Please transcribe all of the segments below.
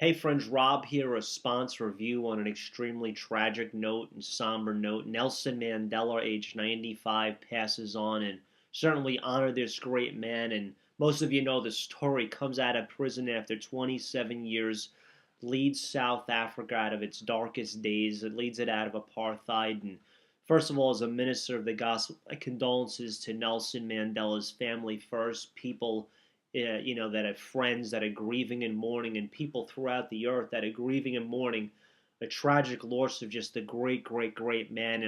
Hey friends, Rob here, a response review on an extremely tragic note and somber note. Nelson Mandela, age 95, passes on, and certainly honor this great man. And most of you know the story. Comes out of prison after 27 years, leads South Africa out of its darkest days. It leads it out of apartheid. And first of all, as a minister of the gospel, my condolences to Nelson Mandela's family first, people that have friends that are grieving and mourning, and people throughout the earth that are grieving and mourning a tragic loss of just a great, great, great man.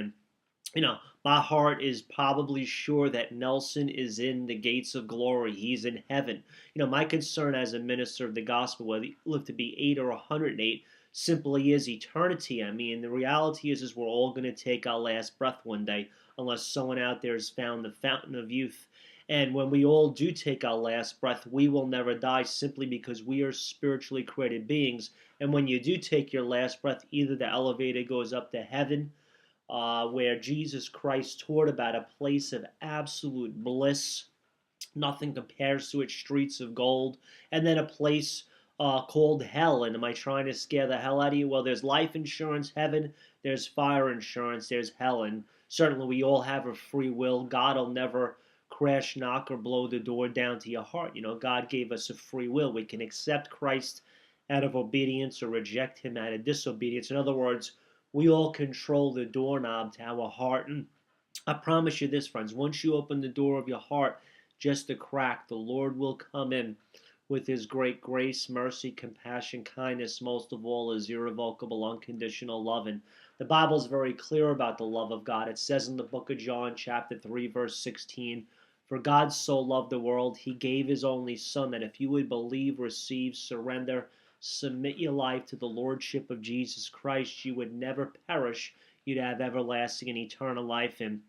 And my heart is probably sure that Nelson is in the gates of glory. He's in heaven. My concern as a minister of the gospel, whether you live to be 8 or 108, simply is eternity. I mean, the reality is we're all going to take our last breath one day, unless someone out there has found the fountain of youth. And when we all do take our last breath, we will never die simply because we are spiritually created beings. And when you do take your last breath, either the elevator goes up to heaven, where Jesus Christ taught about a place of absolute bliss. Nothing compares to its streets of gold. And then a place called hell. And am I trying to scare the hell out of you? Well, there's life insurance, heaven. There's fire insurance. There's hell. And certainly we all have a free will. God will never crash, knock, or blow the door down to your heart. God gave us a free will. We can accept Christ out of obedience or reject him out of disobedience. In other words, we all control the doorknob to our heart. And I promise you this, friends, once you open the door of your heart just a crack, the Lord will come in with his great grace, mercy, compassion, kindness, most of all, his irrevocable, unconditional love. And the Bible is very clear about the love of God. It says in the book of John, chapter 3, verse 16, "For God so loved the world, he gave his only Son, that if you would believe, receive, surrender, submit your life to the Lordship of Jesus Christ, you would never perish. You'd have everlasting and eternal life." And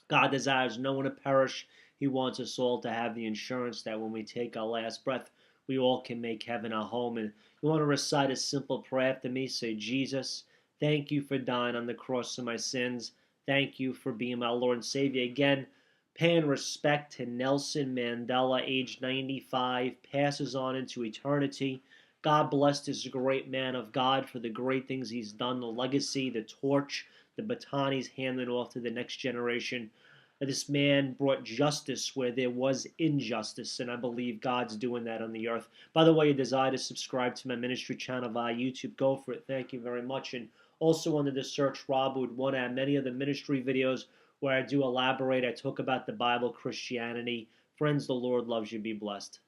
God desires no one to perish. He wants us all to have the insurance that when we take our last breath, we all can make heaven our home. And you want to recite a simple prayer after me. Say, "Jesus, thank you for dying on the cross of my sins. Thank you for being my Lord and Savior." Again, paying respect to Nelson Mandela, age 95, passes on into eternity. God bless this great man of God for the great things he's done, the legacy, the torch, the baton he's handing off to the next generation. This man brought justice where there was injustice, and I believe God's doing that on the earth. By the way, you desire to subscribe to my ministry channel via YouTube, go for it. Thank you very much. And also under the search Rob would want to have many of the ministry videos where I do elaborate. I talk about the Bible, Christianity. Friends, the Lord loves you. Be blessed.